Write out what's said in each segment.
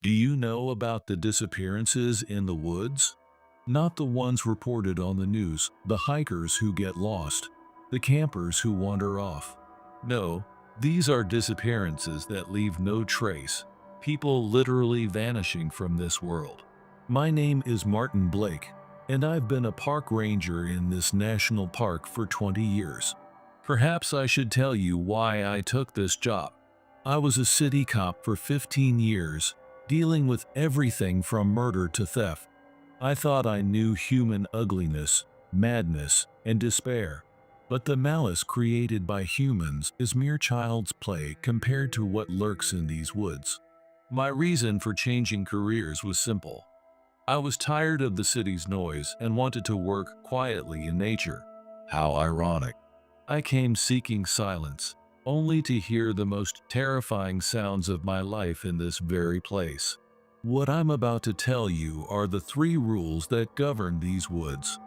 Do you know about the disappearances in the woods? Not the ones reported on the news, the hikers who get lost, the campers who wander off. No, these are disappearances that leave no trace, people literally vanishing from this world. My name is Martin Blake, and I've been a park ranger in this national park for 20 years. Perhaps I should tell you why I took this job. I was a city cop for 15 years, dealing with everything from murder to theft. I thought I knew human ugliness, madness, and despair. But the malice created by humans is mere child's play compared to what lurks in these woods. My reason for changing careers was simple. I was tired of the city's noise and wanted to work quietly in nature. How ironic. I came seeking silence, only to hear the most terrifying sounds of my life in this very place. What I'm about to tell you are the 3 rules that govern these woods.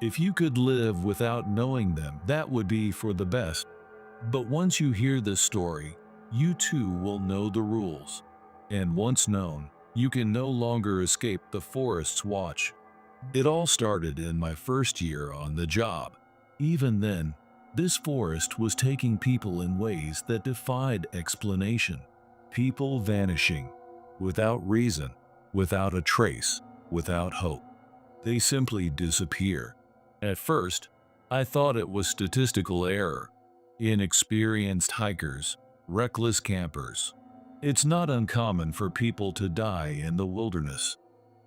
If you could live without knowing them, that would be for the best. But once you hear this story, you too will know the rules. And once known, you can no longer escape the forest's watch. It all started in my first year on the job. Even then, this forest was taking people in ways that defied explanation. People vanishing, without reason, without a trace, without hope. They simply disappear. At first, I thought it was statistical error. Inexperienced hikers, reckless campers. It's not uncommon for people to die in the wilderness.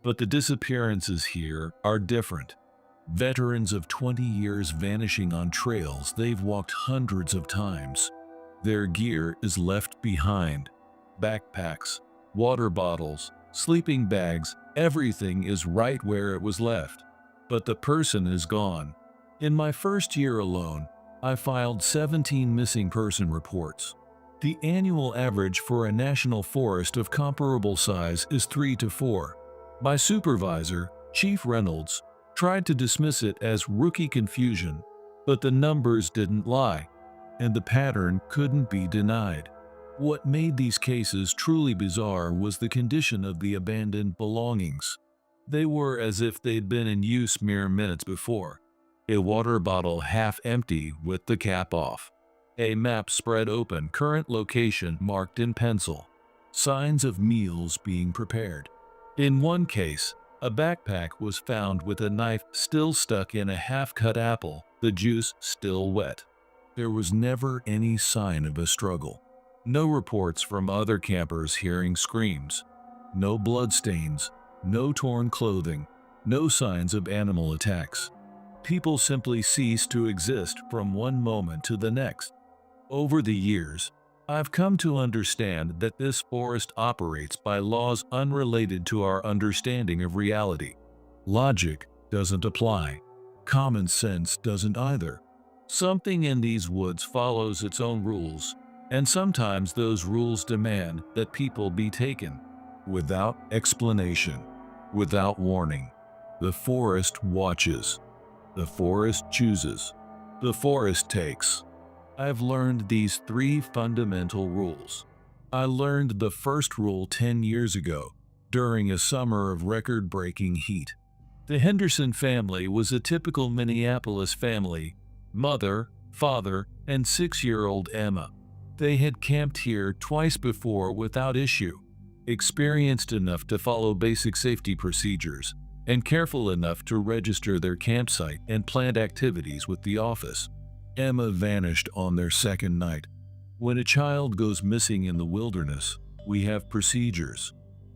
But the disappearances here are different. Veterans of 20 years vanishing on trails they've walked hundreds of times. Their gear is left behind. Backpacks, water bottles, sleeping bags, everything is right where it was left. But the person is gone. In my first year alone, I filed 17 missing person reports. The annual average for a national forest of comparable size is 3 to 4. My supervisor, Chief Reynolds, tried to dismiss it as rookie confusion, but the numbers didn't lie, and the pattern couldn't be denied. What made these cases truly bizarre was the condition of the abandoned belongings. They were as if they'd been in use mere minutes before. A water bottle half empty with the cap off. A map spread open, current location marked in pencil. Signs of meals being prepared. In one case, a backpack was found with a knife still stuck in a half-cut apple, the juice still wet. There was never any sign of a struggle. No reports from other campers hearing screams. No bloodstains, no torn clothing, no signs of animal attacks. People simply ceased to exist from one moment to the next. Over the years, I've come to understand that this forest operates by laws unrelated to our understanding of reality. Logic doesn't apply. Common sense doesn't either. Something in these woods follows its own rules, and sometimes those rules demand that people be taken. Without explanation, without warning. The forest watches. The forest chooses. The forest takes. I've learned these 3 fundamental rules. I learned the first rule 10 years ago, during a summer of record-breaking heat. The Henderson family was a typical Minneapolis family: mother, father, and 6-year-old Emma. They had camped here twice before without issue, experienced enough to follow basic safety procedures, and careful enough to register their campsite and planned activities with the office. Emma vanished on their second night. When a child goes missing in the wilderness, we have procedures.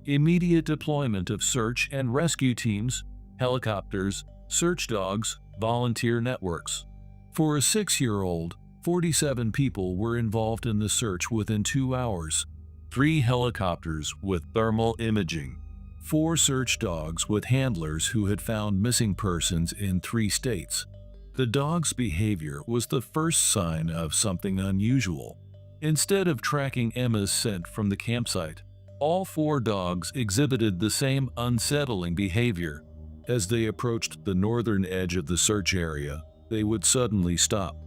Immediate deployment of search and rescue teams, helicopters, search dogs, volunteer networks. For a 6-year-old, 47 people were involved in the search within 2 hours. 3 helicopters with thermal imaging. 4 search dogs with handlers who had found missing persons in 3 states. The dog's behavior was the first sign of something unusual. Instead of tracking Emma's scent from the campsite, all 4 dogs exhibited the same unsettling behavior. As they approached the northern edge of the search area, they would suddenly stop.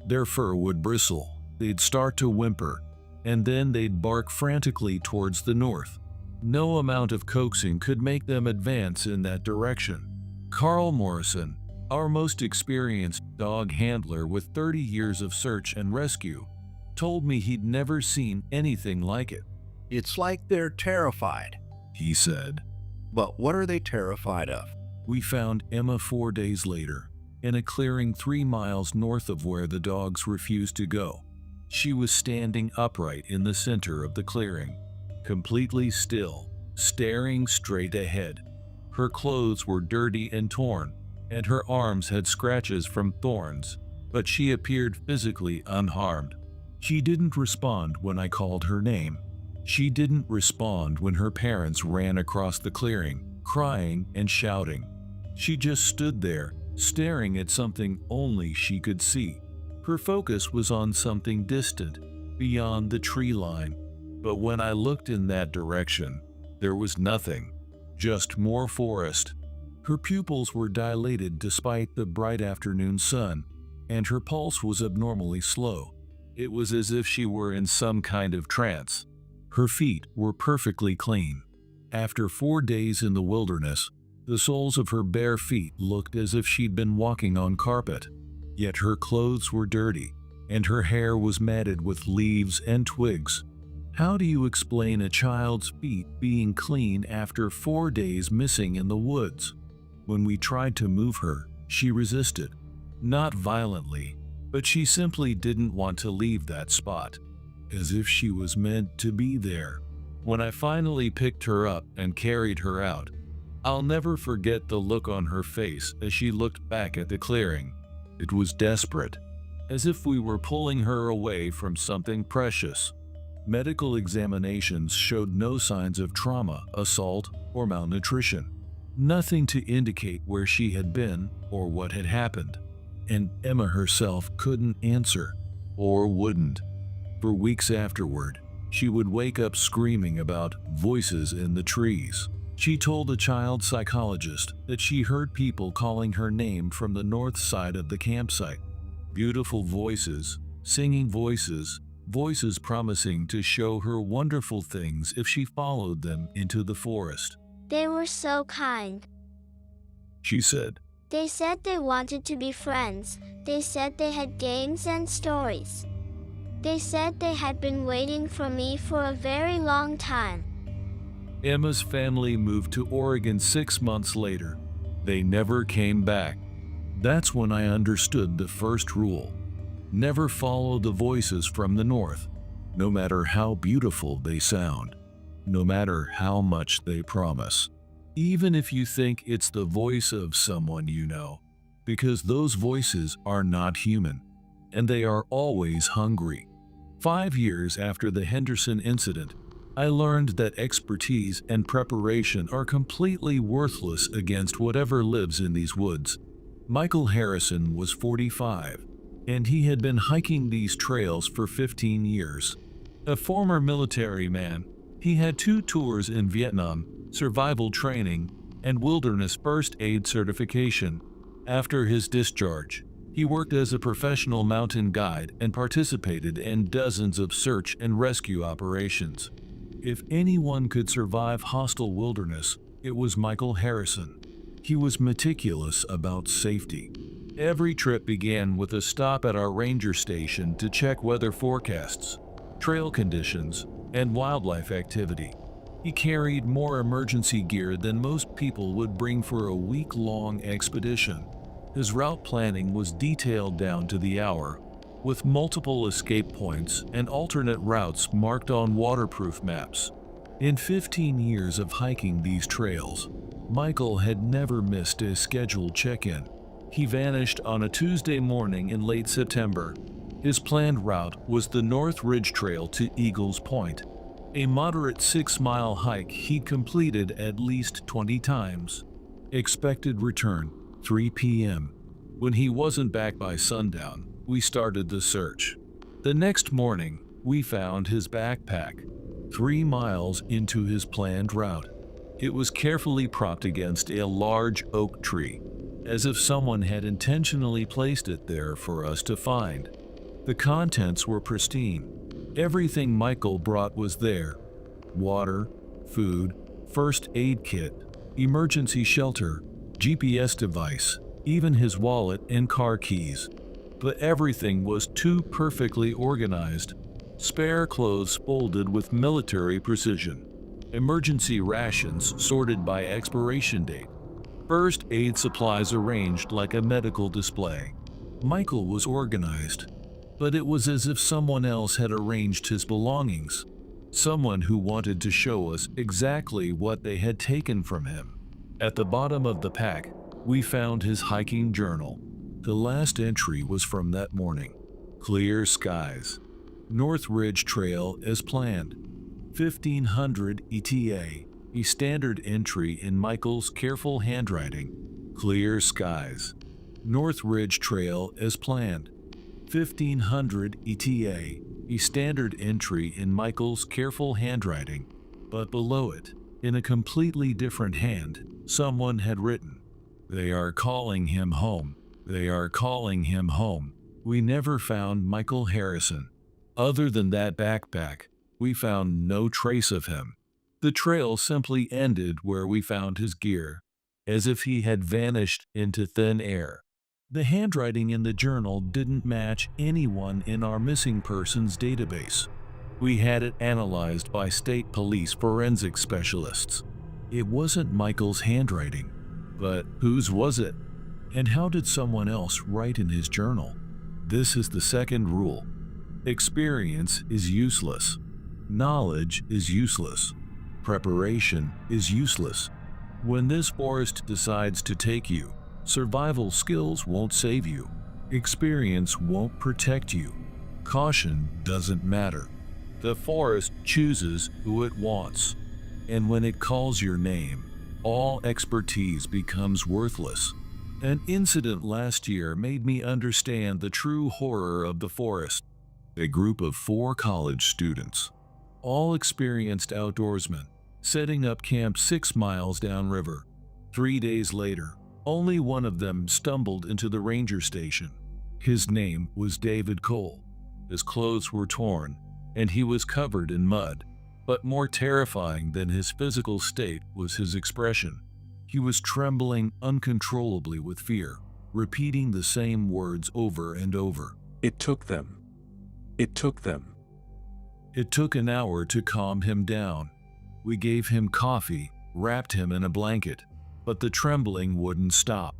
Their fur would bristle, they'd start to whimper, and then they'd bark frantically towards the north. No amount of coaxing could make them advance in that direction. Carl Morrison, our most experienced dog handler with 30 years of search and rescue, told me he'd never seen anything like it. It's like they're terrified. He said. But what are they terrified of? We found Emma 4 days later, in a clearing 3 miles north of where the dogs refused to go. She was standing upright in the center of the clearing, completely still, staring straight ahead. Her clothes were dirty and torn, and her arms had scratches from thorns, but she appeared physically unharmed. She didn't respond when I called her name. She didn't respond when her parents ran across the clearing, crying and shouting. She just stood there, staring at something only she could see. Her focus was on something distant, beyond the tree line. But when I looked in that direction, there was nothing, just more forest. Her pupils were dilated despite the bright afternoon sun, and her pulse was abnormally slow. It was as if she were in some kind of trance. Her feet were perfectly clean. After 4 days in the wilderness, the soles of her bare feet looked as if she'd been walking on carpet. Yet her clothes were dirty, and her hair was matted with leaves and twigs. How do you explain a child's feet being clean after 4 days missing in the woods? When we tried to move her, she resisted. Not violently, but she simply didn't want to leave that spot, as if she was meant to be there. When I finally picked her up and carried her out, I'll never forget the look on her face as she looked back at the clearing. It was desperate, as if we were pulling her away from something precious. Medical examinations showed no signs of trauma, assault, or malnutrition. Nothing to indicate where she had been or what had happened. And Emma herself couldn't answer, or wouldn't. For weeks afterward, she would wake up screaming about voices in the trees. She told a child psychologist that she heard people calling her name from the north side of the campsite. Beautiful voices, singing voices, voices promising to show her wonderful things if she followed them into the forest. They were so kind. She said. They said they wanted to be friends. They said they had games and stories. They said they had been waiting for me for a very long time. Emma's family moved to Oregon 6 months later. They never came back. That's when I understood the first rule. Never follow the voices from the north, no matter how beautiful they sound, no matter how much they promise. Even if you think it's the voice of someone you know, because those voices are not human, and they are always hungry. 5 years after the Henderson incident, I learned that expertise and preparation are completely worthless against whatever lives in these woods. Michael Harrison was 45, and he had been hiking these trails for 15 years. A former military man, he had 2 tours in Vietnam, survival training, and wilderness first aid certification. After his discharge, he worked as a professional mountain guide and participated in dozens of search and rescue operations. If anyone could survive hostile wilderness, it was Michael Harrison. He was meticulous about safety. Every trip began with a stop at our ranger station to check weather forecasts, trail conditions, and wildlife activity. He carried more emergency gear than most people would bring for a week-long expedition. His route planning was detailed down to the hour, with multiple escape points and alternate routes marked on waterproof maps. In 15 years of hiking these trails, Michael had never missed a scheduled check-in. He vanished on a Tuesday morning in late September. His planned route was the North Ridge Trail to Eagles Point, a moderate 6-mile hike he'd completed at least 20 times. Expected return, 3 p.m. When he wasn't back by sundown, we started the search. The next morning, we found his backpack, 3 miles into his planned route. It was carefully propped against a large oak tree, as if someone had intentionally placed it there for us to find. The contents were pristine. Everything Michael brought was there: water, food, first aid kit, emergency shelter, GPS device, even his wallet and car keys. But everything was too perfectly organized. Spare clothes folded with military precision. Emergency rations sorted by expiration date. First aid supplies arranged like a medical display. Michael was organized, but it was as if someone else had arranged his belongings. Someone who wanted to show us exactly what they had taken from him. At the bottom of the pack, we found his hiking journal. The last entry was from that morning. Clear skies. North Ridge Trail as planned. 1500 ETA. A standard entry in Michael's careful handwriting. Clear skies. North Ridge Trail as planned. 1500 ETA. A standard entry in Michael's careful handwriting. But below it, in a completely different hand, someone had written, "They are calling him home. They are calling him home." We never found Michael Harrison. Other than that backpack, we found no trace of him. The trail simply ended where we found his gear, as if he had vanished into thin air. The handwriting in the journal didn't match anyone in our missing persons database. We had it analyzed by state police forensic specialists. It wasn't Michael's handwriting, but whose was it? And how did someone else write in his journal? This is the second rule. Experience is useless. Knowledge is useless. Preparation is useless. When this forest decides to take you, survival skills won't save you. Experience won't protect you. Caution doesn't matter. The forest chooses who it wants. And when it calls your name, all expertise becomes worthless. An incident last year made me understand the true horror of the forest. A group of 4 college students, all experienced outdoorsmen, setting up camp 6 miles downriver. 3 days later, only one of them stumbled into the ranger station. His name was David Cole. His clothes were torn, and he was covered in mud. But more terrifying than his physical state was his expression. He was trembling uncontrollably with fear, repeating the same words over and over. It took them. It took them. It took an hour to calm him down. We gave him coffee, wrapped him in a blanket, but the trembling wouldn't stop.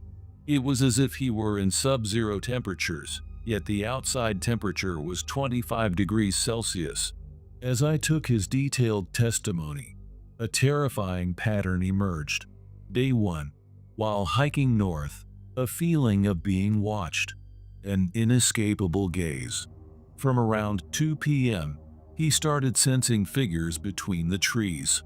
It was as if he were in sub-zero temperatures, yet the outside temperature was 25 degrees Celsius. As I took his detailed testimony, a terrifying pattern emerged. Day 1, while hiking north, a feeling of being watched, an inescapable gaze. From around 2 p.m., he started sensing figures between the trees.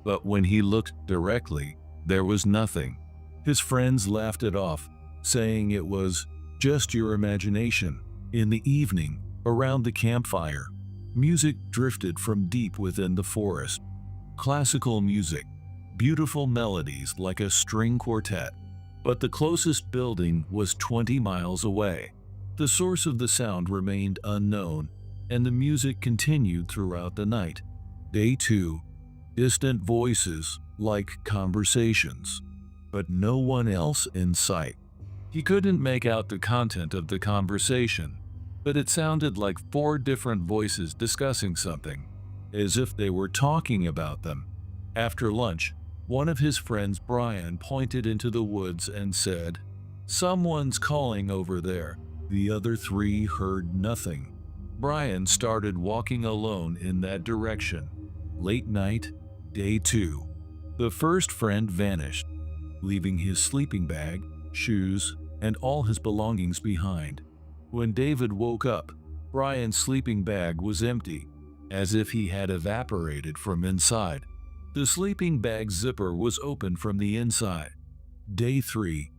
But when he looked directly, there was nothing. His friends laughed it off, saying it was just your imagination. In the evening, around the campfire, music drifted from deep within the forest. Classical music, beautiful melodies like a string quartet. But the closest building was 20 miles away. The source of the sound remained unknown, and the music continued throughout the night. Day 2, distant voices like conversations, but no one else in sight. He couldn't make out the content of the conversation, but it sounded like 4 different voices discussing something, as if they were talking about them. After lunch, one of his friends, Brian, pointed into the woods and said, "Someone's calling over there." The other 3 heard nothing. Brian started walking alone in that direction. Late night, day 2. The first friend vanished, leaving his sleeping bag, shoes, and all his belongings behind. When David woke up, Brian's sleeping bag was empty, as if he had evaporated from inside. The sleeping bag zipper was open from the inside. Day 3.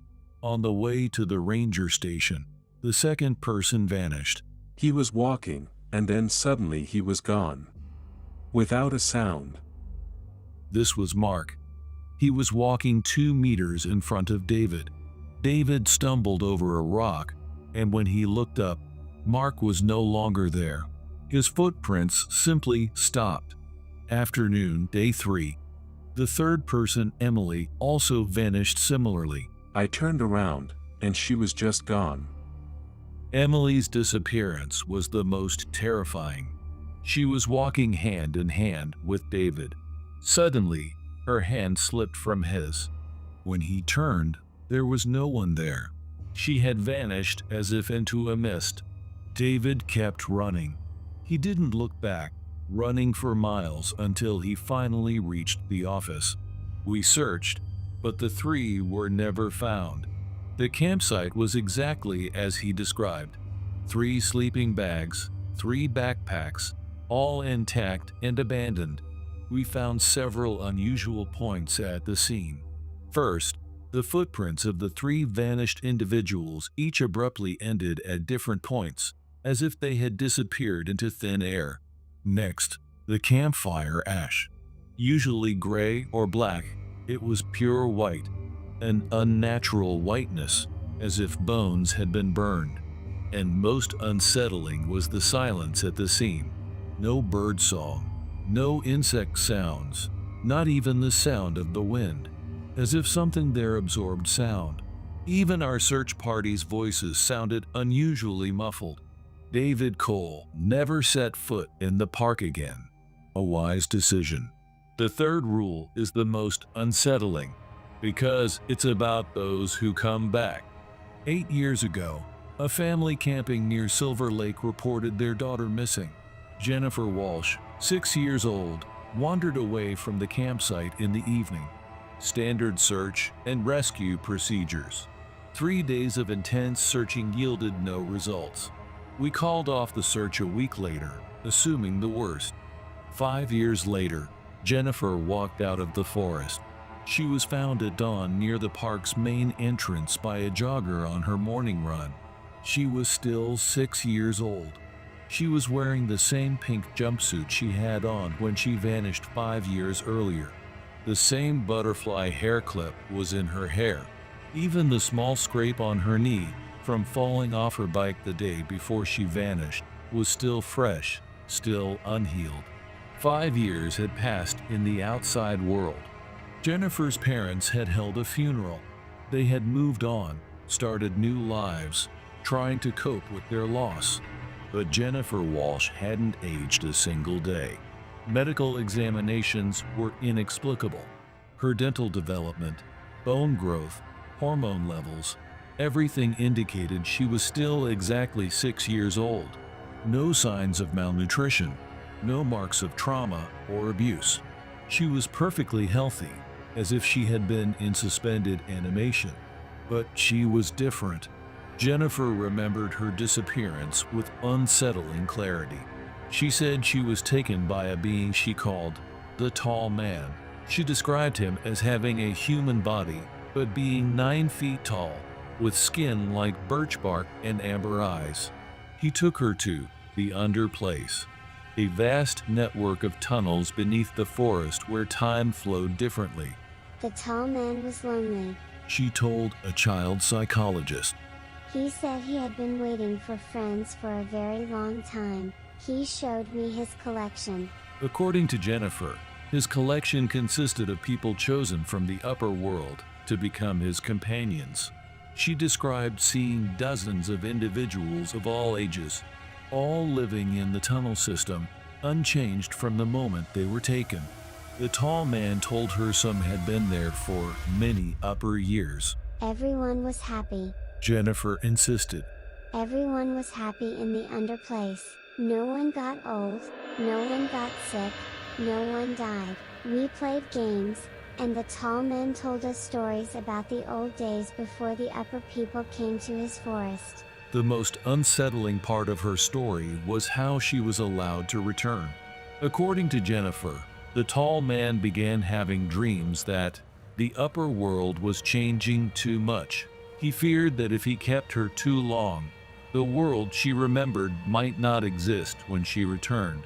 On the way to the ranger station, the second person vanished. He was walking, and then suddenly he was gone. Without a sound. This was Mark. He was walking 2 meters in front of David. David stumbled over a rock, and when he looked up, Mark was no longer there. His footprints simply stopped. Afternoon, day 3. The third person, Emily, also vanished similarly. I turned around, and she was just gone. Emily's disappearance was the most terrifying. She was walking hand in hand with David. Suddenly, her hand slipped from his. When he turned, there was no one there. She had vanished as if into a mist. David kept running. He didn't look back, running for miles until he finally reached the office. We searched, but the three were never found. The campsite was exactly as he described. 3 sleeping bags, 3 backpacks, all intact and abandoned. We found several unusual points at the scene. First, the footprints of the 3 vanished individuals each abruptly ended at different points, as if they had disappeared into thin air. Next, the campfire ash. Usually gray or black, it was pure white, an unnatural whiteness, as if bones had been burned. And most unsettling was the silence at the scene. No bird song, no insect sounds, not even the sound of the wind, as if something there absorbed sound. Even our search party's voices sounded unusually muffled. David Cole never set foot in the park again. A wise decision. The third rule is the most unsettling, because it's about those who come back. 8 years ago, a family camping near Silver Lake reported their daughter missing. Jennifer Walsh, 6 years old, wandered away from the campsite in the evening. Standard search and rescue procedures. 3 days of intense searching yielded no results. We called off the search a week later, assuming the worst. 5 years later, Jennifer walked out of the forest. She was found at dawn near the park's main entrance by a jogger on her morning run. She was still 6 years old. She was wearing the same pink jumpsuit she had on when she vanished 5 years earlier. The same butterfly hair clip was in her hair. Even the small scrape on her knee from falling off her bike the day before she vanished was still fresh, still unhealed. 5 years had passed in the outside world. Jennifer's parents had held a funeral. They had moved on, started new lives, trying to cope with their loss. But Jennifer Walsh hadn't aged a single day. Medical examinations were inexplicable. Her dental development, bone growth, hormone levels, everything indicated she was still exactly 6 years old. No signs of malnutrition, no marks of trauma or abuse. She was perfectly healthy, as if she had been in suspended animation. But she was different. Jennifer remembered her disappearance with unsettling clarity. She said she was taken by a being she called the Tall Man. She described him as having a human body, but being 9 feet tall, with skin like birch bark and amber eyes. He took her to the Under Place, a vast network of tunnels beneath the forest where time flowed differently. The tall man was lonely. She told a child psychologist. He said he had been waiting for friends for a very long time. He showed me his collection. According to Jennifer, his collection consisted of people chosen from the upper world to become his companions. She described seeing dozens of individuals of all ages, all living in the tunnel system, unchanged from the moment they were taken. The tall man told her some had been there for many upper years. Everyone was happy. Jennifer insisted. Everyone was happy in the Under Place. No one got old, no one got sick, no one died. We played games, and the tall man told us stories about the old days before the upper people came to his forest. The most unsettling part of her story was how she was allowed to return. According to Jennifer, the tall man began having dreams that the upper world was changing too much. He feared that if he kept her too long, the world she remembered might not exist when she returned.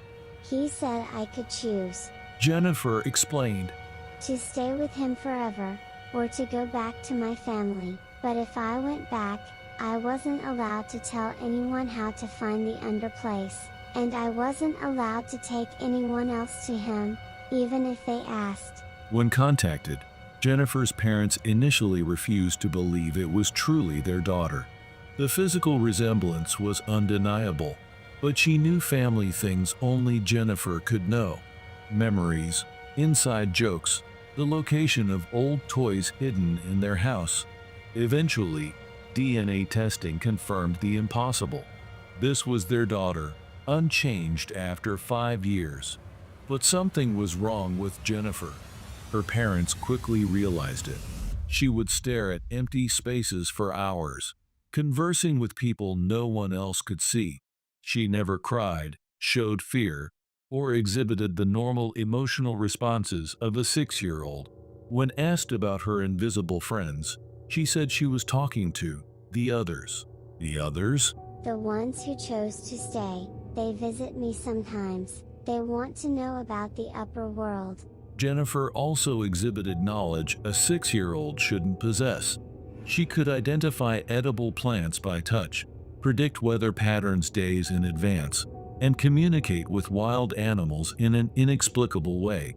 He said I could choose Jennifer explained. to stay with him forever, or to go back to my family. But if I went back, I wasn't allowed to tell anyone how to find the Under Place, and I wasn't allowed to take anyone else to him, even if they asked. When contacted, Jennifer's parents initially refused to believe it was truly their daughter. The physical resemblance was undeniable, but she knew family things only Jennifer could know. Memories, inside jokes, the location of old toys hidden in their house. Eventually, DNA testing confirmed the impossible. This was their daughter, unchanged after 5 years. But something was wrong with Jennifer. Her parents quickly realized it. She would stare at empty spaces for hours, conversing with people no one else could see. She never cried, showed fear, or exhibited the normal emotional responses of a 6-year-old. When asked about her invisible friends, she said she was talking to the others. The others? The ones who chose to stay. They visit me sometimes. They want to know about the upper world. Jennifer also exhibited knowledge a 6-year-old shouldn't possess. She could identify edible plants by touch, predict weather patterns days in advance, and communicate with wild animals in an inexplicable way.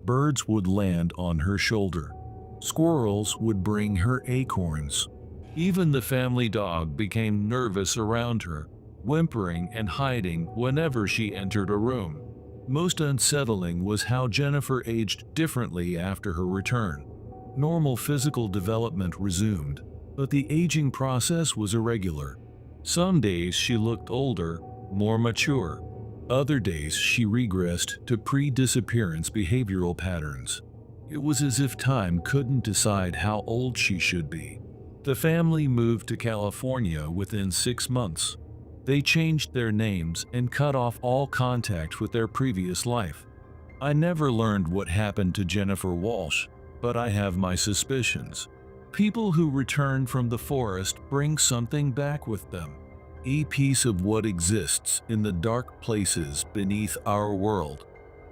Birds would land on her shoulder. Squirrels would bring her acorns. Even the family dog became nervous around her, whimpering and hiding whenever she entered a room. Most unsettling was how Jennifer aged differently after her return. Normal physical development resumed, but the aging process was irregular. Some days she looked older, more mature. Other days she regressed to pre-disappearance behavioral patterns. It was as if time couldn't decide how old she should be. The family moved to California within 6 months. They changed their names and cut off all contact with their previous life. I never learned what happened to Jennifer Walsh, but I have my suspicions. People who return from the forest bring something back with them. A piece of what exists in the dark places beneath our world.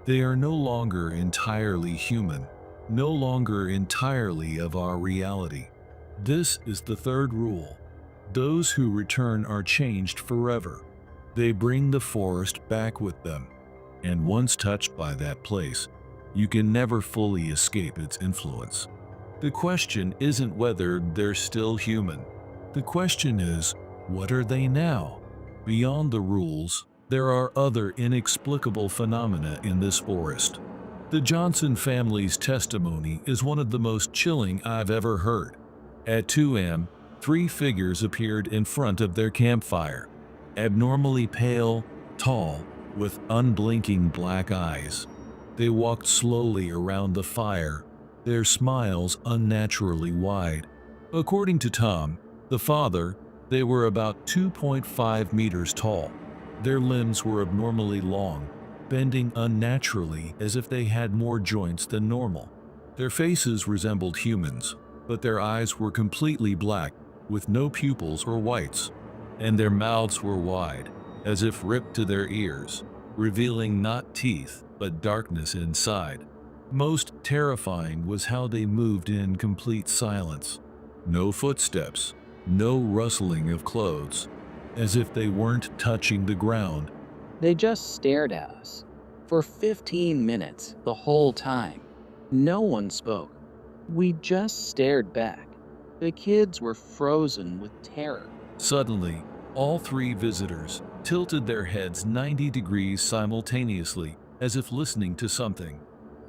They are no longer entirely human, no longer entirely of our reality. This is the third rule. Those who return are changed forever. They bring the forest back with them. And once touched by that place, you can never fully escape its influence. The question isn't whether they're still human. The question is, what are they now? Beyond the rules, there are other inexplicable phenomena in this forest. The Johnson family's testimony is one of the most chilling I've ever heard. At 2 a.m., 3 figures appeared in front of their campfire. Abnormally pale, tall, with unblinking black eyes. They walked slowly around the fire, their smiles unnaturally wide. According to Tom, the father, they were about 2.5 meters tall. Their limbs were abnormally long, bending unnaturally as if they had more joints than normal. Their faces resembled humans, but their eyes were completely black, with no pupils or whites, and their mouths were wide, as if ripped to their ears, revealing not teeth, but darkness inside. Most terrifying was how they moved in complete silence. No footsteps, no rustling of clothes, as if they weren't touching the ground. They just stared at us. For 15 minutes, the whole time. No one spoke. We just stared back. The kids were frozen with terror. Suddenly, all 3 visitors tilted their heads 90 degrees simultaneously, as if listening to something.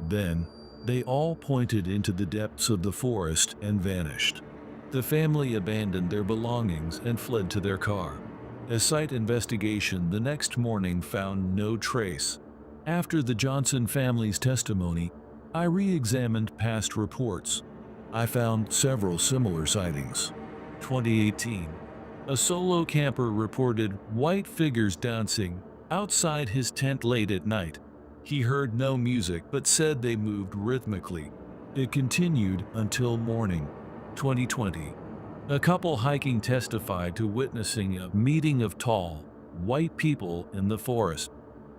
Then, they all pointed into the depths of the forest and vanished. The family abandoned their belongings and fled to their car. A site investigation the next morning found no trace. After the Johnson family's testimony, I re-examined past reports. I found several similar sightings. 2018. A solo camper reported white figures dancing outside his tent late at night. He heard no music but said they moved rhythmically. It continued until morning. 2020. A couple hiking testified to witnessing a meeting of tall, white people in the forest.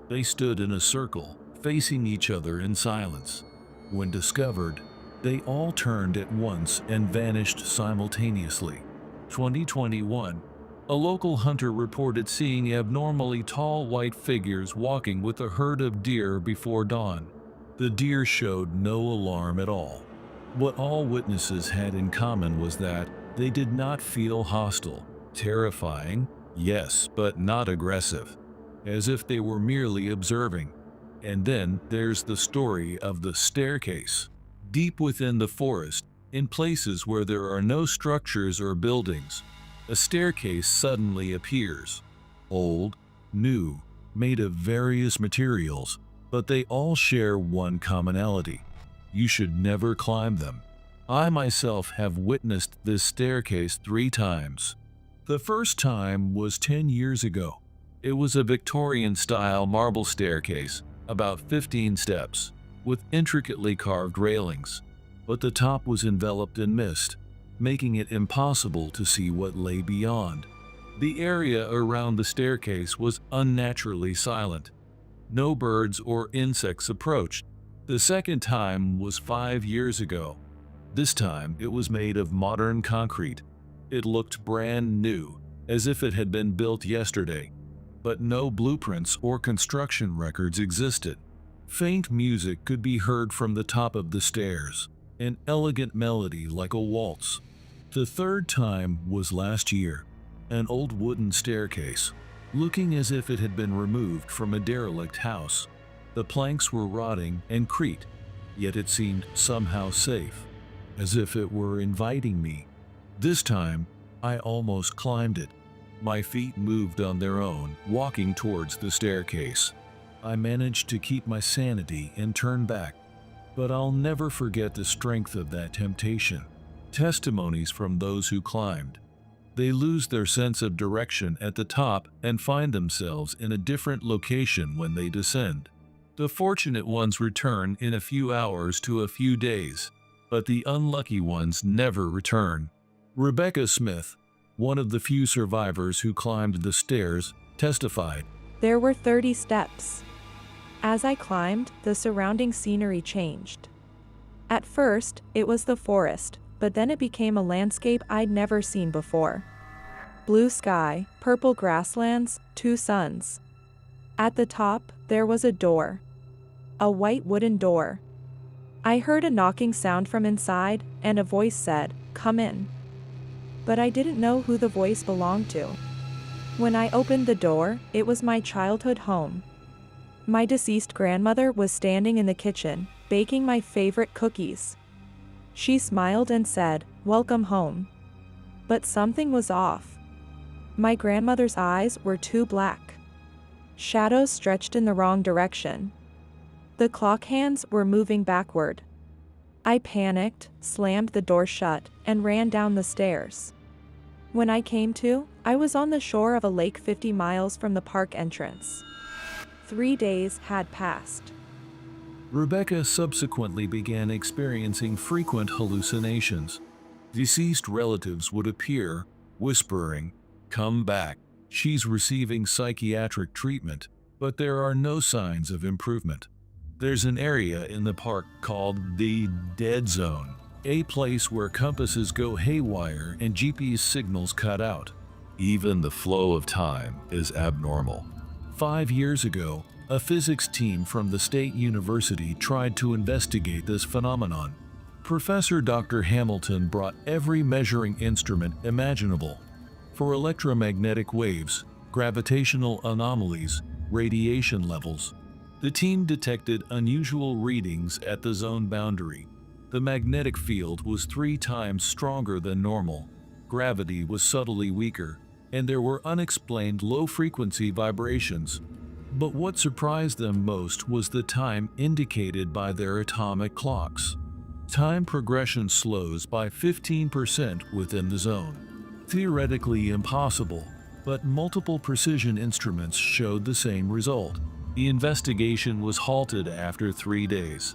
They stood in a circle, facing each other in silence. When discovered, they all turned at once and vanished simultaneously. 2021. A local hunter reported seeing abnormally tall white figures walking with a herd of deer before dawn. The deer showed no alarm at all. What all witnesses had in common was that they did not feel hostile. Terrifying, yes, but not aggressive, as if they were merely observing. And then there's the story of the staircase. Deep within the forest, in places where there are no structures or buildings, a staircase suddenly appears. Old, new, made of various materials, but they all share one commonality. You should never climb them. I myself have witnessed this staircase 3 times. The first time was 10 years ago. It was a Victorian-style marble staircase, about 15 steps, with intricately carved railings, but the top was enveloped in mist, making it impossible to see what lay beyond. The area around the staircase was unnaturally silent. No birds or insects approached. The second time was 5 years ago. This time it was made of modern concrete. It looked brand new, as if it had been built yesterday. But no blueprints or construction records existed. Faint music could be heard from the top of the stairs, an elegant melody like a waltz. The third time was last year. An old wooden staircase, looking as if it had been removed from a derelict house. The planks were rotting and creaked, yet it seemed somehow safe, as if it were inviting me. This time, I almost climbed it. My feet moved on their own, walking towards the staircase. I managed to keep my sanity and turn back, but I'll never forget the strength of that temptation. Testimonies from those who climbed. They lose their sense of direction at the top and find themselves in a different location when they descend. The fortunate ones return in a few hours to a few days, but the unlucky ones never return. Rebecca Smith, one of the few survivors who climbed the stairs, testified. There were 30 steps. As I climbed, the surrounding scenery changed. At first, it was the forest, but then it became a landscape I'd never seen before. Blue sky, purple grasslands, 2 suns. At the top, there was a door. A white wooden door. I heard a knocking sound from inside, and a voice said, "Come in." But I didn't know who the voice belonged to. When I opened the door, it was my childhood home. My deceased grandmother was standing in the kitchen, baking my favorite cookies. She smiled and said, "Welcome home." But something was off. My grandmother's eyes were too black. Shadows stretched in the wrong direction. The clock hands were moving backward. I panicked, slammed the door shut, and ran down the stairs. When I came to, I was on the shore of a lake 50 miles from the park entrance. 3 days had passed. Rebecca subsequently began experiencing frequent hallucinations. Deceased relatives would appear, whispering, "Come back." She's receiving psychiatric treatment, but there are no signs of improvement. There's an area in the park called the Dead Zone, a place where compasses go haywire and GPS signals cut out. Even the flow of time is abnormal. 5 years ago, a physics team from the State University tried to investigate this phenomenon. Professor Dr. Hamilton brought every measuring instrument imaginable. For electromagnetic waves, gravitational anomalies, radiation levels. The team detected unusual readings at the zone boundary. The magnetic field was 3 times stronger than normal. Gravity was subtly weaker, and there were unexplained low-frequency vibrations. But what surprised them most was the time indicated by their atomic clocks. Time progression slows by 15% within the zone. Theoretically impossible, but multiple precision instruments showed the same result. The investigation was halted after 3 days.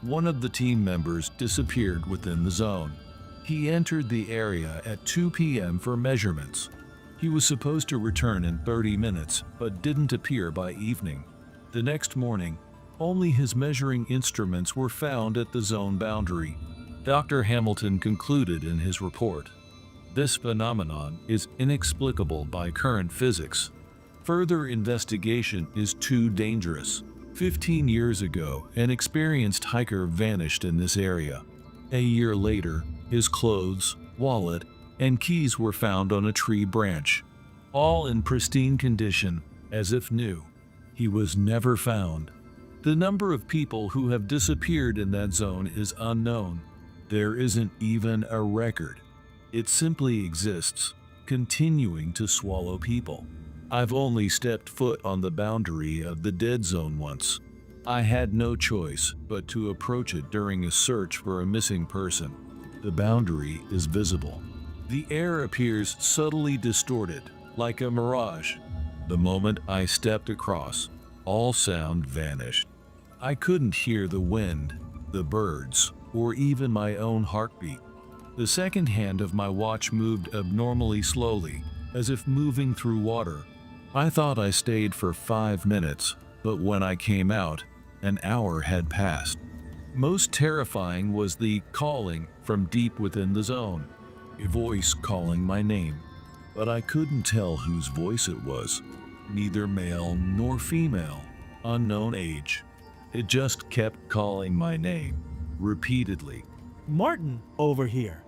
One of the team members disappeared within the zone. He entered the area at 2 p.m. for measurements. He was supposed to return in 30 minutes, but didn't appear by evening. The next morning, only his measuring instruments were found at the zone boundary. Dr. Hamilton concluded in his report, "This phenomenon is inexplicable by current physics. Further investigation is too dangerous." 15 years ago, an experienced hiker vanished in this area. A year later, his clothes, wallet, and keys were found on a tree branch, all in pristine condition, as if new. He was never found. The number of people who have disappeared in that zone is unknown. There isn't even a record. It simply exists, continuing to swallow people. I've only stepped foot on the boundary of the dead zone once. I had no choice but to approach it during a search for a missing person. The boundary is visible. The air appears subtly distorted, like a mirage. The moment I stepped across, all sound vanished. I couldn't hear the wind, the birds, or even my own heartbeat. The second hand of my watch moved abnormally slowly, as if moving through water. I thought I stayed for 5 minutes, but when I came out, an hour had passed. Most terrifying was the calling from deep within the zone. A voice calling my name, but I couldn't tell whose voice it was. Neither male nor female, unknown age. It just kept calling my name, repeatedly. Martin, over here.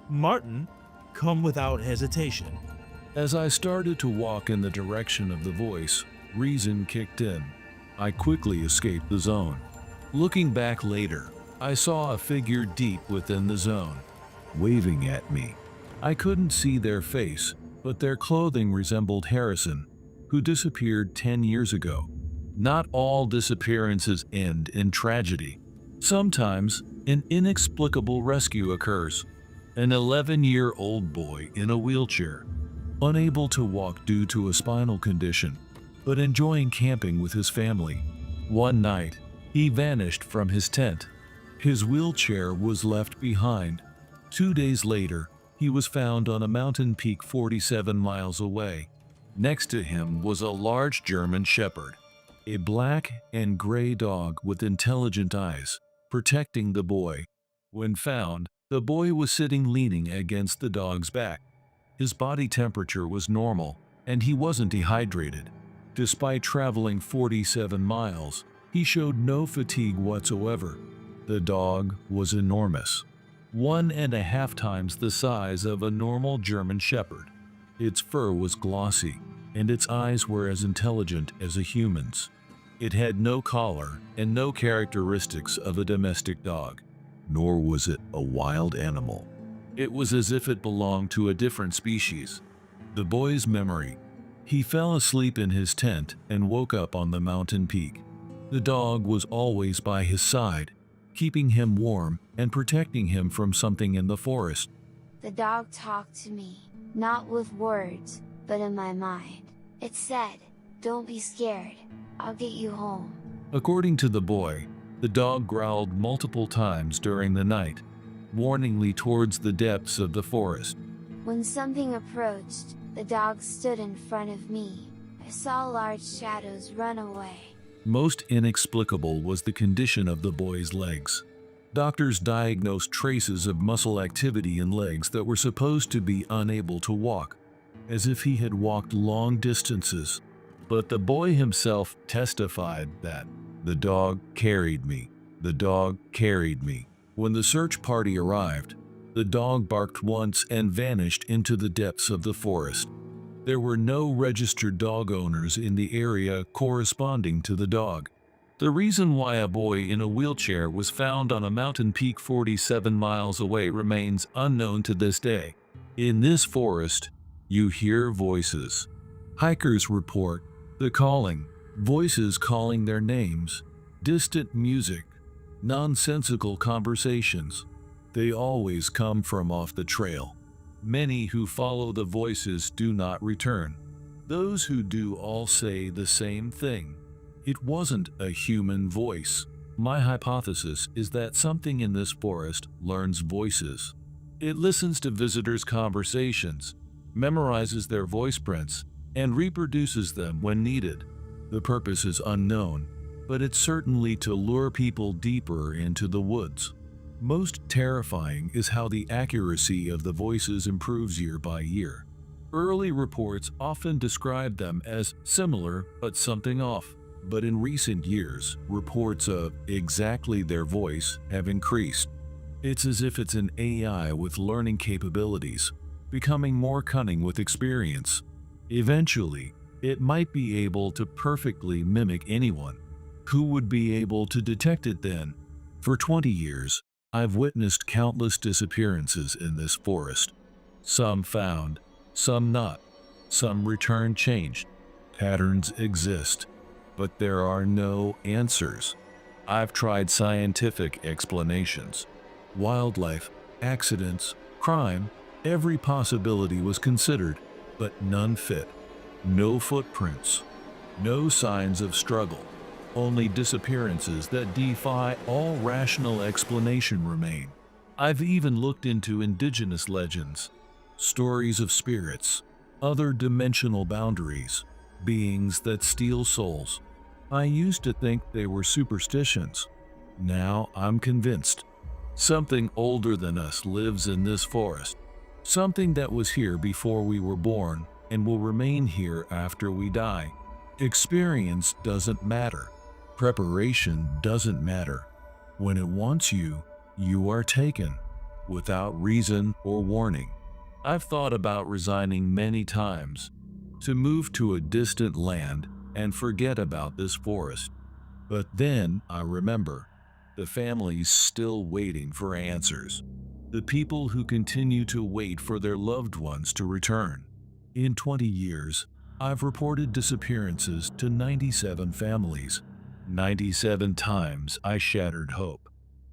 Martin, come without hesitation. As I started to walk in the direction of the voice, reason kicked in. I quickly escaped the zone. Looking back later, I saw a figure deep within the zone, waving at me. I couldn't see their face, but their clothing resembled Harrison, who disappeared 10 years ago. Not all disappearances end in tragedy. Sometimes, an inexplicable rescue occurs. An 11-year-old boy in a wheelchair, unable to walk due to a spinal condition, but enjoying camping with his family. One night, he vanished from his tent. His wheelchair was left behind. 2 days later, he was found on a mountain peak 47 miles away. Next to him was a large German Shepherd, a black and gray dog with intelligent eyes, protecting the boy. When found, the boy was sitting leaning against the dog's back. His body temperature was normal, and he wasn't dehydrated. Despite traveling 47 miles, he showed no fatigue whatsoever. The dog was enormous, 1.5 times the size of a normal German Shepherd. Its fur was glossy, and its eyes were as intelligent as a human's. It had no collar and no characteristics of a domestic dog, nor was it a wild animal. It was as if it belonged to a different species. The boy's memory. He fell asleep in his tent and woke up on the mountain peak. The dog was always by his side, keeping him warm and protecting him from something in the forest. The dog talked to me, not with words, but in my mind. It said, "Don't be scared, I'll get you home." According to the boy, the dog growled multiple times during the night, warningly towards the depths of the forest. When something approached, the dog stood in front of me. I saw large shadows run away. Most inexplicable was the condition of the boy's legs. Doctors diagnosed traces of muscle activity in legs that were supposed to be unable to walk, as if he had walked long distances. But the boy himself testified that, "The dog carried me. The dog carried me." When the search party arrived, the dog barked once and vanished into the depths of the forest. There were no registered dog owners in the area corresponding to the dog. The reason why a boy in a wheelchair was found on a mountain peak 47 miles away remains unknown to this day. In this forest, you hear voices. Hikers report the calling, voices calling their names, distant music, nonsensical conversations. They always come from off the trail. Many who follow the voices do not return. Those who do all say the same thing. It wasn't a human voice. My hypothesis is that something in this forest learns voices. It listens to visitors' conversations, memorizes their voice prints, and reproduces them when needed. The purpose is unknown, but it's certainly to lure people deeper into the woods. Most terrifying is how the accuracy of the voices improves year by year. Early reports often describe them as similar but something off. but in recent years, reports of exactly their voice have increased. It's as if it's an AI with learning capabilities, becoming more cunning with experience. Eventually, it might be able to perfectly mimic anyone. Who would be able to detect it then? For 20 years, I've witnessed countless disappearances in this forest. Some found, some not. Some return changed. Patterns exist, but there are no answers. I've tried scientific explanations. Wildlife, accidents, crime, every possibility was considered, but none fit. No footprints, no signs of struggle. Only disappearances that defy all rational explanation remain. I've even looked into indigenous legends, stories of spirits, other dimensional boundaries, beings that steal souls. I used to think they were superstitions. Now I'm convinced. Something older than us lives in this forest. Something that was here before we were born and will remain here after we die. Experience doesn't matter. Preparation doesn't matter. When it wants you, you are taken, without reason or warning. I've thought about resigning many times, to move to a distant land and forget about this forest. But then I remember, the families still waiting for answers. The people who continue to wait for their loved ones to return. In 20 years, I've reported disappearances to 97 families. 97 times I shattered hope.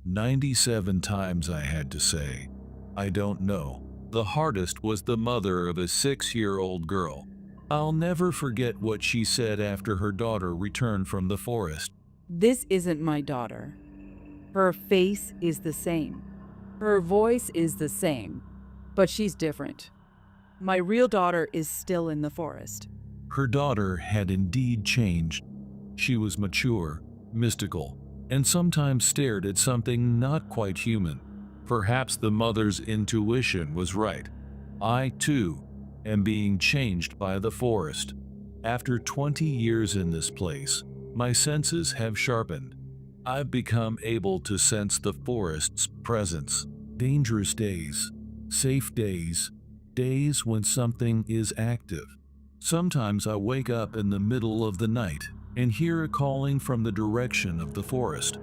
97 times I had to say, I don't know. The hardest was the mother of a 6-year-old girl. I'll never forget what she said after her daughter returned from the forest. This isn't my daughter. Her face is the same. Her voice is the same, but she's different. My real daughter is still in the forest. Her daughter had indeed changed. She was mature, mystical, and sometimes stared at something not quite human. Perhaps the mother's intuition was right. I, too, am being changed by the forest. After 20 years in this place, my senses have sharpened. I've become able to sense the forest's presence. Dangerous days, safe days, days when something is active. Sometimes I wake up in the middle of the night and hear a calling from the direction of the forest,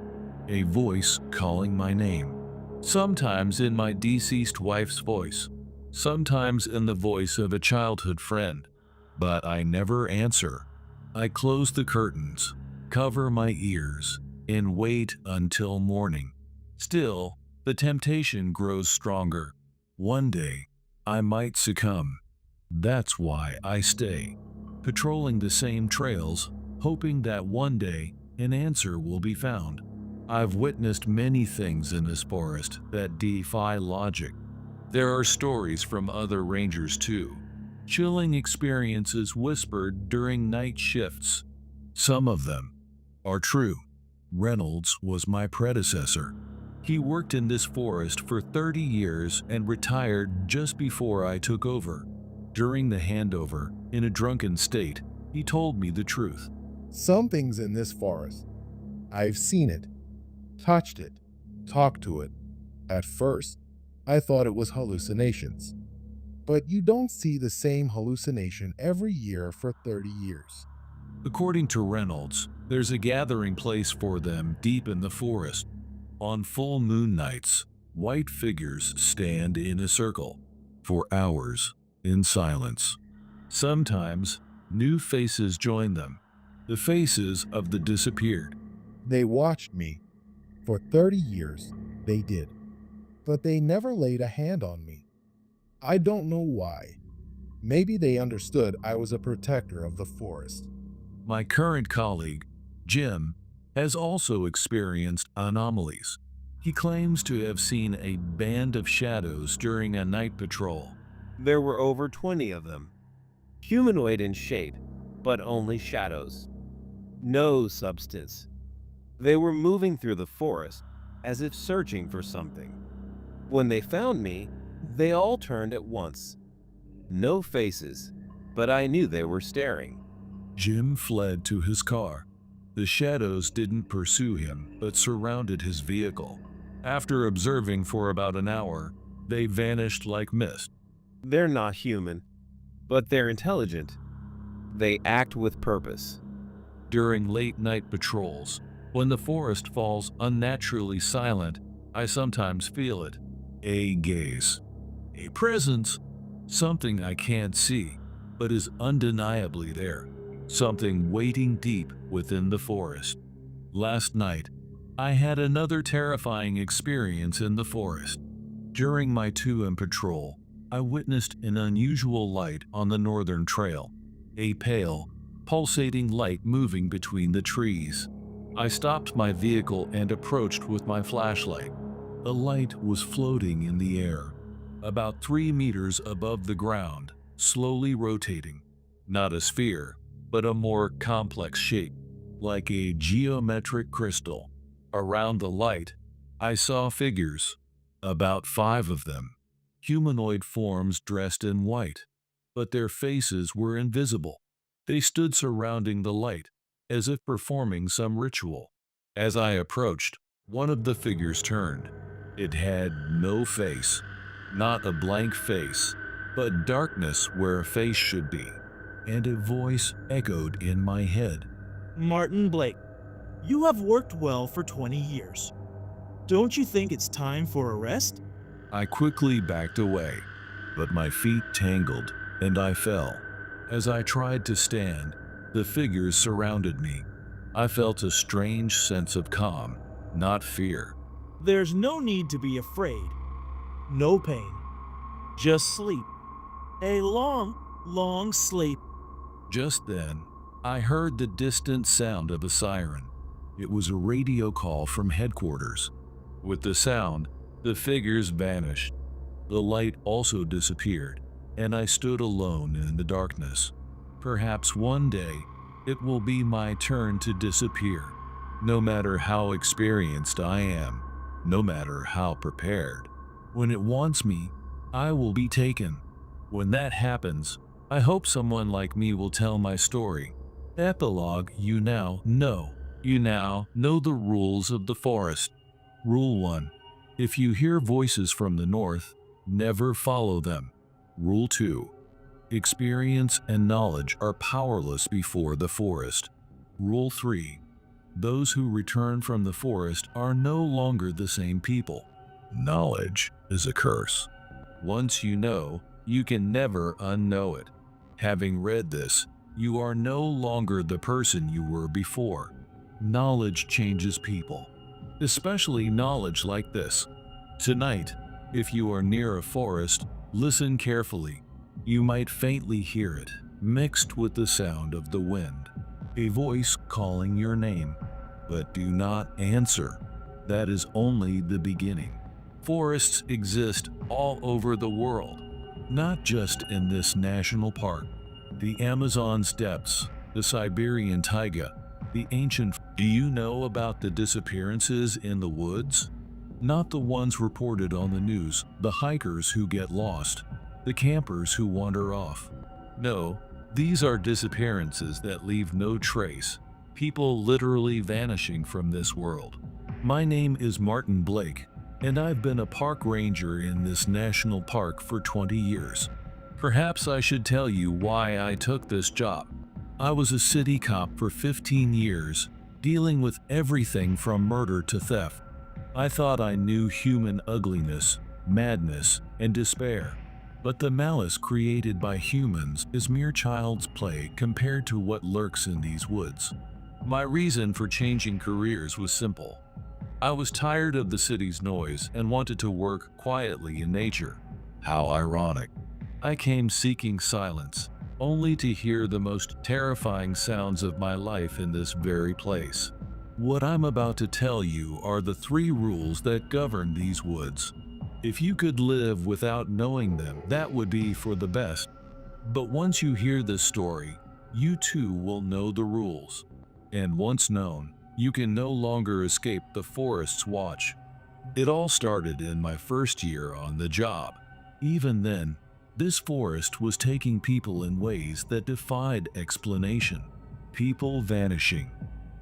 a voice calling my name. Sometimes in my deceased wife's voice, sometimes in the voice of a childhood friend, but I never answer. I close the curtains, cover my ears, and wait until morning. Still, the temptation grows stronger. One day, I might succumb. That's why I stay, patrolling the same trails, hoping that one day an answer will be found. I've witnessed many things in this forest that defy logic. There are stories from other rangers too, chilling experiences whispered during night shifts. Some of them are true. Reynolds was my predecessor. He worked in this forest for 30 years and retired just before I took over. During the handover, in a drunken state, he told me the truth. Something's in this forest. I've seen it, touched it, talked to it. At first, I thought it was hallucinations. But you don't see the same hallucination every year for 30 years. According to Reynolds, there's a gathering place for them deep in the forest. On full moon nights, white figures stand in a circle for hours in silence. Sometimes, new faces join them, the faces of the disappeared. They watched me. For 30 years, they did. But they never laid a hand on me. I don't know why. Maybe they understood I was a protector of the forest. My current colleague, Jim, has also experienced anomalies. He claims to have seen a band of shadows during a night patrol. There were over 20 of them. Humanoid in shape, but only shadows. No substance. They were moving through the forest as if searching for something. When they found me, they all turned at once. No faces, but I knew they were staring. Jim fled to his car. The shadows didn't pursue him, but surrounded his vehicle. After observing for about an hour, they vanished like mist. They're not human, but they're intelligent. They act with purpose. During late-night patrols, when the forest falls unnaturally silent, I sometimes feel it. A gaze. A presence. Something I can't see, but is undeniably there. Something waiting deep within the forest. Last night, I had another terrifying experience in the forest. During my 2M patrol, I witnessed an unusual light on the northern trail. A pale, pulsating light moving between the trees. I stopped my vehicle and approached with my flashlight. The light was floating in the air, about 3 meters above the ground, slowly rotating. Not a sphere, but a more complex shape, like a geometric crystal. Around the light, I saw figures, about 5 of them, humanoid forms dressed in white, but their faces were invisible. They stood surrounding the light, as if performing some ritual. As I approached, one of the figures turned. It had no face, not a blank face, but darkness where a face should be, and a voice echoed in my head. Martin Blake, you have worked well for 20 years. Don't you think it's time for a rest? I quickly backed away, but my feet tangled and I fell. As I tried to stand, the figures surrounded me. I felt a strange sense of calm, not fear. There's no need to be afraid. No pain. Just sleep. A long, long sleep. Just then, I heard the distant sound of a siren. It was a radio call from headquarters. With the sound, the figures vanished. The light also disappeared, and I stood alone in the darkness. Perhaps one day, it will be my turn to disappear. No matter how experienced I am, no matter how prepared. When it wants me, I will be taken. When that happens, I hope someone like me will tell my story. Epilogue. You now know the rules of the forest. Rule 1. If you hear voices from the north, never follow them. Rule 2. Experience and knowledge are powerless before the forest. Rule 3. Those who return from the forest are no longer the same people. Knowledge is a curse. Once you know, you can never unknow it. Having read this, you are no longer the person you were before. Knowledge changes people, especially knowledge like this. Tonight, if you are near a forest, listen carefully. You might faintly hear it, mixed with the sound of the wind. A voice calling your name, but do not answer. That is only the beginning. Forests exist all over the world, not just in this national park. The Amazon steppes, the Siberian taiga, the ancient... Do you know about the disappearances in the woods? Not the ones reported on the news, the hikers who get lost, the campers who wander off. No, these are disappearances that leave no trace, people literally vanishing from this world. My name is Martin Blake, and I've been a park ranger in this national park for 20 years. Perhaps I should tell you why I took this job. I was a city cop for 15 years, dealing with everything from murder to theft. I thought I knew human ugliness, madness, and despair. But the malice created by humans is mere child's play compared to what lurks in these woods. My reason for changing careers was simple. I was tired of the city's noise and wanted to work quietly in nature. How ironic. I came seeking silence, only to hear the most terrifying sounds of my life in this very place. What I'm about to tell you are the 3 rules that govern these woods. If you could live without knowing them, that would be for the best. But once you hear this story, you too will know the rules. And once known, you can no longer escape the forest's watch. It all started in my first year on the job. Even then, this forest was taking people in ways that defied explanation. People vanishing,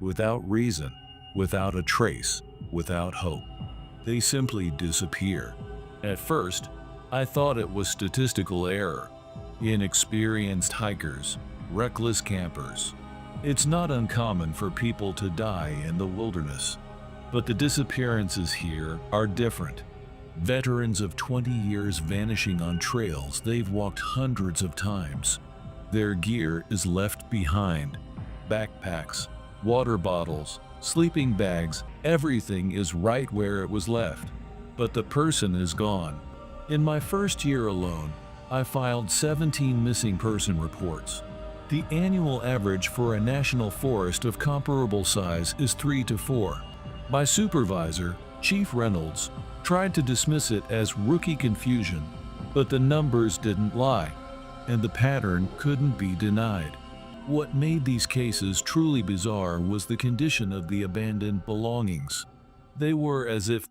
without reason, without a trace, without hope. They simply disappear. At first, I thought it was statistical error. Inexperienced hikers, reckless campers. It's not uncommon for people to die in the wilderness. But the disappearances here are different. Veterans of 20 years vanishing on trails they've walked hundreds of times. Their gear is left behind. Backpacks, water bottles, sleeping bags, everything is right where it was left. But the person is gone. In my first year alone, I filed 17 missing person reports. The annual average for a national forest of comparable size is 3 to 4. My supervisor, Chief Reynolds, tried to dismiss it as rookie confusion, but the numbers didn't lie, and the pattern couldn't be denied. What made these cases truly bizarre was the condition of the abandoned belongings. They were as if